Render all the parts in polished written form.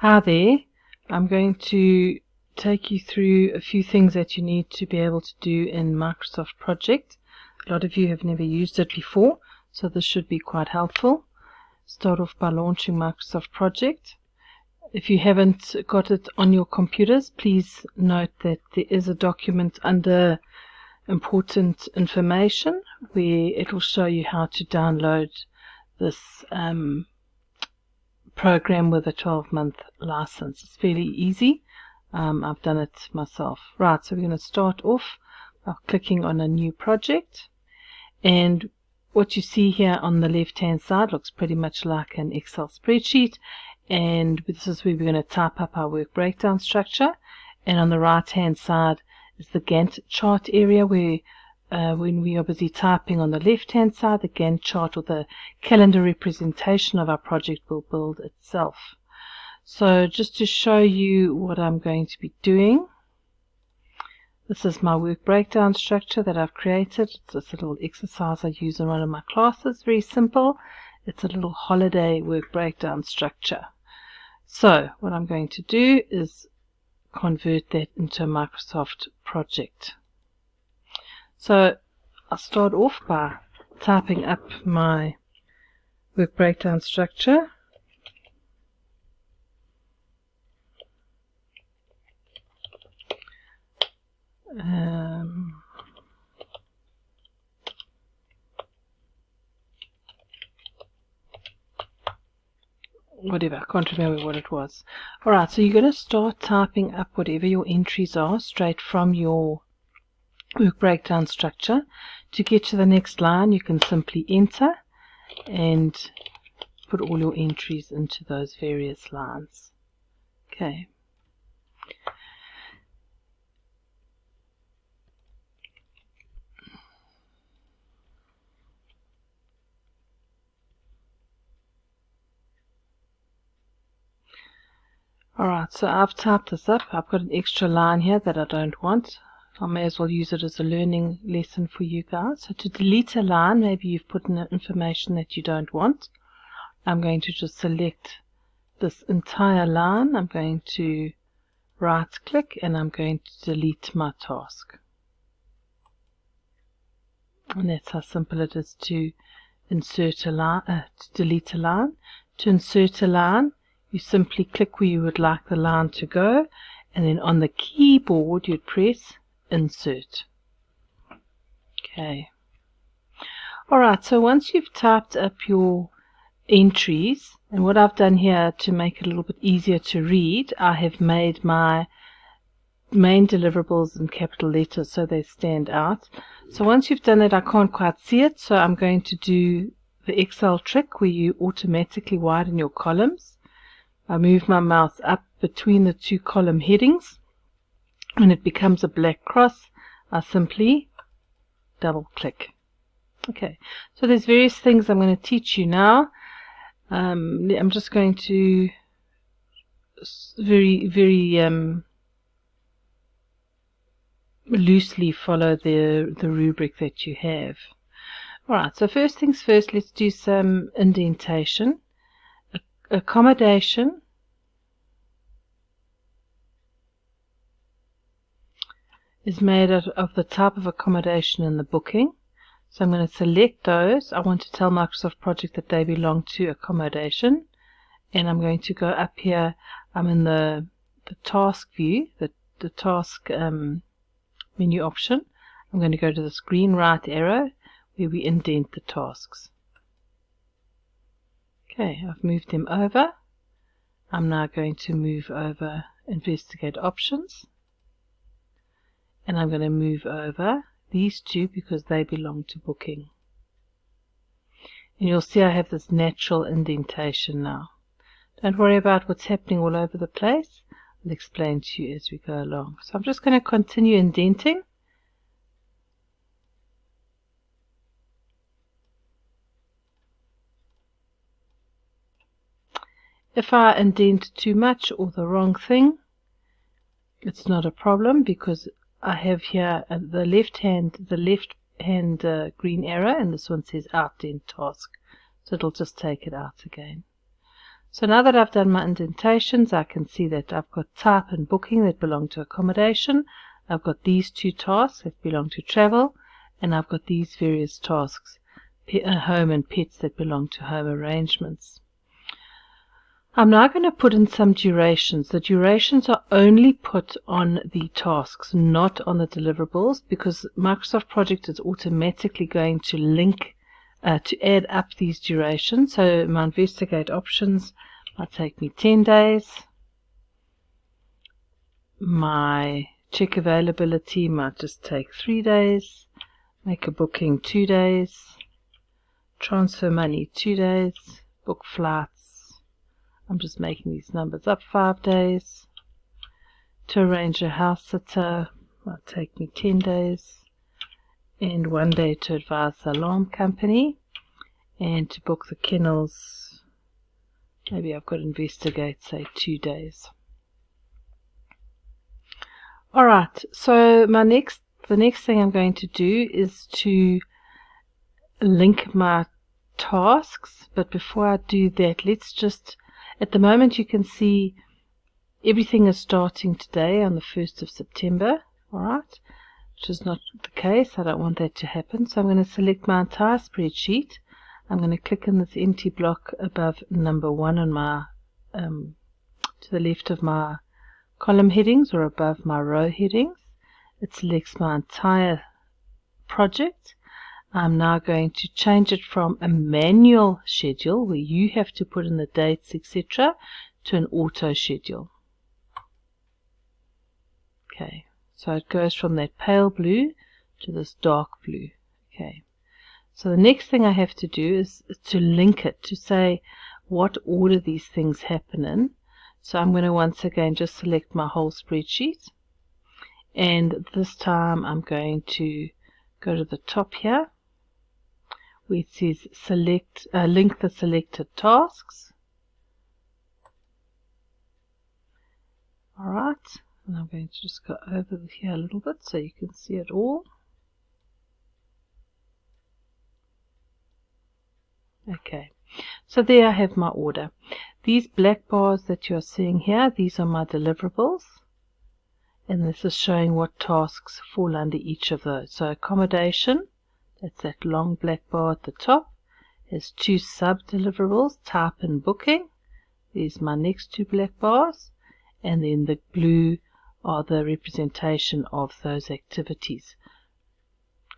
Hi there. I'm going to take you through a few things that you need to be able to do in Microsoft Project. A lot of you have never used it before, so this should be quite helpful. Start off by launching Microsoft Project. If you haven't got it on your computers, please note that there is a document under important information where it will show you how to download this program with a 12-month license. It's fairly easy. I've done it myself. Right, so we're going to start off by clicking on a new project, and what you see here on the left hand side looks pretty much like an Excel spreadsheet, and this is where we're going to type up our work breakdown structure. And on the right hand side is the Gantt chart area where when we are busy typing on the left hand side, the Gantt chart or the calendar representation of our project will build itself. So just to show you what I'm going to be doing, this is my work breakdown structure that I've created. It's this little exercise I use in one of my classes. Very simple. It's a little holiday work breakdown structure. So what I'm going to do is convert that into a Microsoft project. So I'll start off by typing up my work breakdown structure. Whatever, I can't remember what it was. Alright, so you're going to start typing up whatever your entries are straight from your work breakdown structure. To get to the next line, you can simply enter and put all your entries into those various lines. Okay. Alright, so I've typed this up. I've got an extra line here that I don't want. I may as well use it as a learning lesson for you guys. So to delete a line, maybe you've put in information that you don't want. I'm going to just select this entire line. I'm going to right click and I'm going to delete my task. And that's how simple it is to insert a line, to delete a line. To insert a line, you simply click where you would like the line to go, and then on the keyboard you'd press insert. Okay. Alright, so once you've typed up your entries, and what I've done here to make it a little bit easier to read, I have made my main deliverables in capital letters so they stand out. So once you've done that, I can't quite see it, so I'm going to do the Excel trick where you automatically widen your columns. I move my mouse up between the two column headings. When it becomes a black cross, I simply double click. Okay, so there's various things I'm going to teach you now. I'm just going to very loosely follow the rubric that you have. Alright, so first things first, let's do some indentation. Accommodation is made out of the type of accommodation in the booking. So I'm going to select those. I want to tell Microsoft Project that they belong to accommodation. And I'm going to go up here. I'm in the task view, the task menu option. I'm going to go to this green right arrow where we indent the tasks. Okay, I've moved them over. I'm now going to move over investigate options. And I'm going to move over these two because they belong to booking. And you'll see I have this natural indentation now. Don't worry about what's happening all over the place. I'll explain to you as we go along. So I'm just going to continue indenting. If I indent too much or the wrong thing, it's not a problem because I have here the left hand green arrow, and this one says outdent task, so it'll just take it out again. So now that I've done my indentations, I can see that I've got type and booking that belong to accommodation. I've got these 2 tasks that belong to travel, and I've got these various tasks, home and pets, that belong to home arrangements. I'm now going to put in some durations. The durations are only put on the tasks, not on the deliverables, because Microsoft Project is automatically going to link to add up these durations. So my investigate options might take me 10 days. My check availability might just take 3 days. Make a booking 2 days. Transfer money 2 days. Book flights, I'm just making these numbers up, 5 days. To arrange a house sitter might take me 10 days. And 1 day to advise the alarm company. And to book the kennels, maybe I've got to investigate, say 2 days. Alright, so the next thing I'm going to do is to link my tasks. But before I do that, let's just, at the moment you can see everything is starting today on the 1st of September. Alright, which is not the case. I don't want that to happen. So I'm going to select my entire spreadsheet. I'm going to click in this empty block above number 1 on my, to the left of my column headings, or above my row headings. It selects my entire project. I'm now going to change it from a manual schedule, where you have to put in the dates, etc., to an auto schedule. Okay, so it goes from that pale blue to this dark blue. Okay, so the next thing I have to do is to link it, to say what order these things happen in. So I'm going to once again just select my whole spreadsheet, and this time I'm going to go to the top here where it says select, link the selected tasks. Alright, and I'm going to just go over here a little bit so you can see it all. Okay, so there I have my order. These black bars that you're seeing here, these are my deliverables, and this is showing what tasks fall under each of those. So accommodation, that's that long black bar at the top, has 2 sub-deliverables, type and booking. There's my next 2 black bars, and then the blue are the representation of those activities,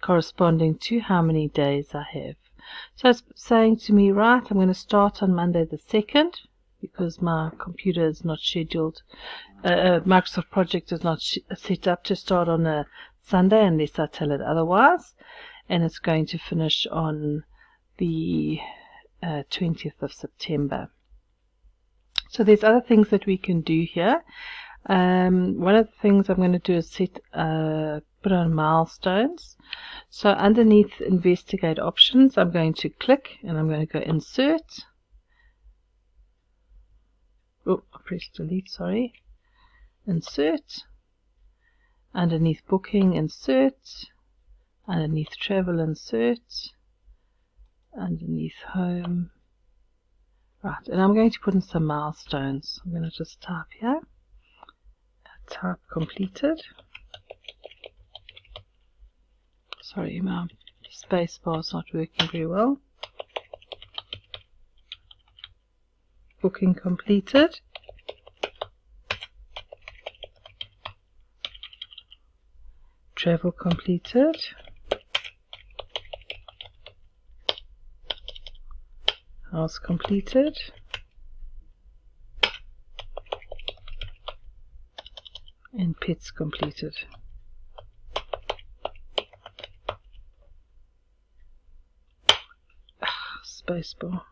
corresponding to how many days I have. So it's saying to me, right, I'm going to start on Monday the 2nd, because my computer is not scheduled, Microsoft Project is not set up to start on a Sunday unless I tell it otherwise, and it's going to finish on the 20th of September. So there's other things that we can do here. One of the things I'm going to do is put on milestones. So underneath investigate options, I'm going to click and I'm going to go insert. Oh, I pressed delete, sorry. Insert. Underneath booking, insert. Underneath travel, insert. Underneath home. Right, and I'm going to put in some milestones. I'm going to just type here. Type completed. Sorry, my space bar is not working very well. Booking completed. Travel completed. House completed. And pets completed. Spacebar.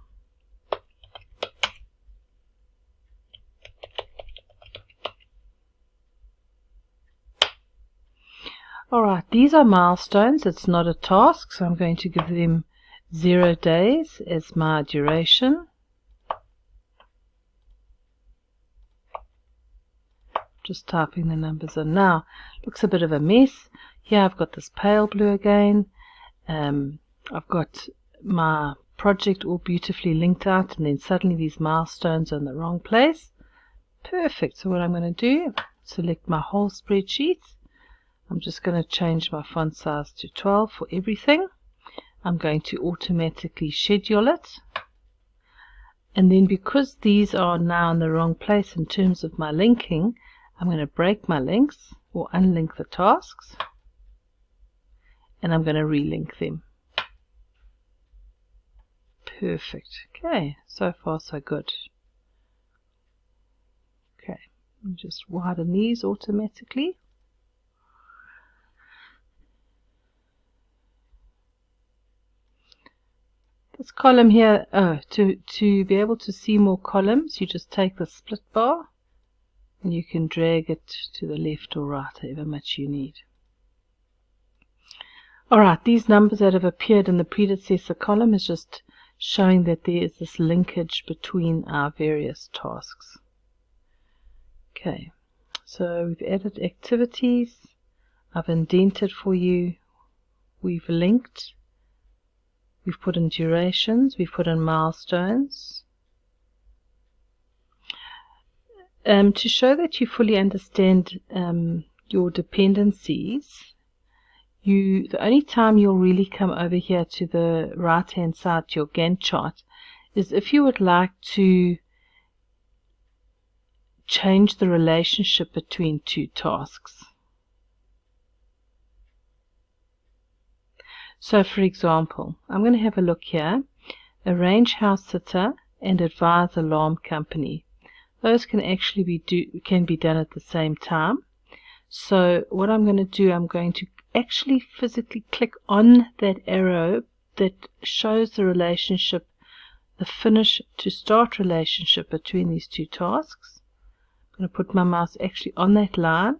Alright, these are milestones. It's not a task, so I'm going to give them 0 days as my duration. Just typing the numbers in now. Looks a bit of a mess. Here I've got this pale blue again. I've got my project all beautifully linked out, and then suddenly these milestones are in the wrong place. Perfect. So what I'm going to do, select my whole spreadsheet. I'm just going to change my font size to 12 for everything. I'm going to automatically schedule it. And then because these are now in the wrong place in terms of my linking, I'm going to break my links or unlink the tasks. And I'm going to relink them. Perfect. Okay, so far so good. Okay, just widen these automatically. This column here, to be able to see more columns, you just take the split bar and you can drag it to the left or right, however much you need. Alright, these numbers that have appeared in the predecessor column is just showing that there is this linkage between our various tasks. Okay, so we've added activities, I've indented for you, we've linked, we've put in durations, we've put in milestones. To show that you fully understand your dependencies, the only time you'll really come over here to the right hand side to your Gantt chart is if you would like to change the relationship between two tasks. So for example, I'm going to have a look here, arrange house sitter and advise alarm company. Those can actually be done at the same time. So what I'm going to do, I'm going to actually physically click on that arrow that shows the relationship, the finish to start relationship between these two tasks. I'm going to put my mouse actually on that line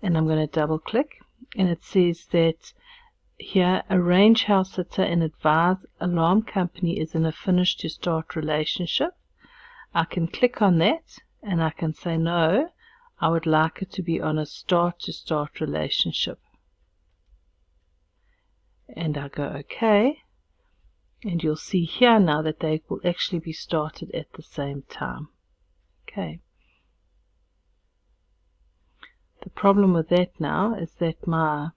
and I'm going to double click, and it says that here arrange house sitter and advise alarm company is in a finish to start relationship. I can click on that and I can say no, I would like it to be on a start to start relationship. And I go OK, and you'll see here now that they will actually be started at the same time. Okay. The problem with that now is that my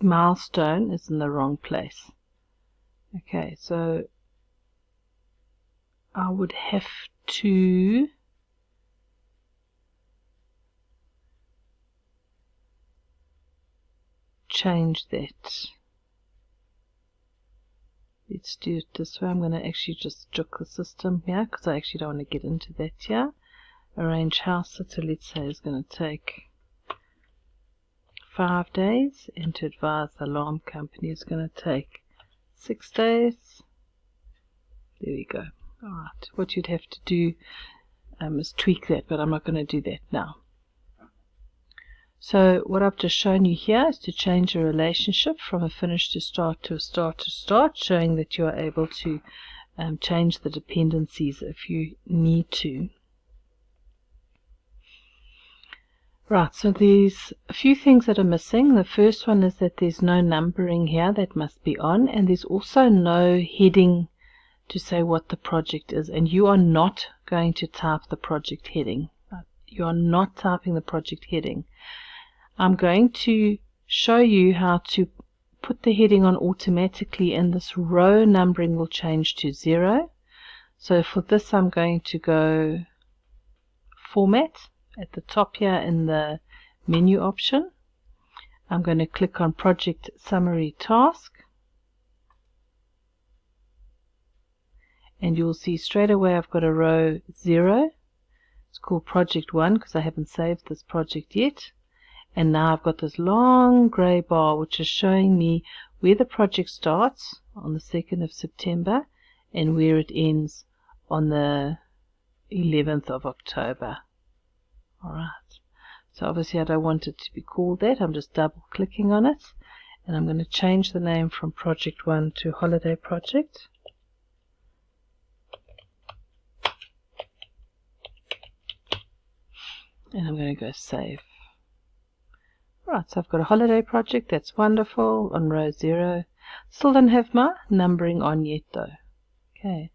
milestone is in the wrong place. Okay, so I would have to change that. Let's do it this way. I'm going to actually just juke the system here because I actually don't want to get into that here. Arrange house sitter, let's say, is going to take 5 days, and to advise the alarm company is going to take 6 days. There we go. Alright, what you'd have to do is tweak that, but I'm not going to do that now. So what I've just shown you here is to change a relationship from a finish to start to a start to start, showing that you are able to change the dependencies if you need to. Right, so there's a few things that are missing. The first one is that there's no numbering here that must be on, and there's also no heading to say what the project is, and you are not going to type the project heading. You are not typing the project heading. I'm going to show you how to put the heading on automatically, and this row numbering will change to 0. So for this I'm going to go Format at the top here in the menu option. I'm going to click on Project Summary Task, and you'll see straight away I've got a row 0. It's called Project 1 because I haven't saved this project yet. And now I've got this long grey bar which is showing me where the project starts on the 2nd of September and where it ends on the 11th of October. Alright, so obviously I don't want it to be called that. I'm just double clicking on it, and I'm going to change the name from Project 1 to Holiday Project. And I'm going to go save. Right, so I've got a holiday project. That's wonderful. On row 0. Still don't have my numbering on yet though. Okay,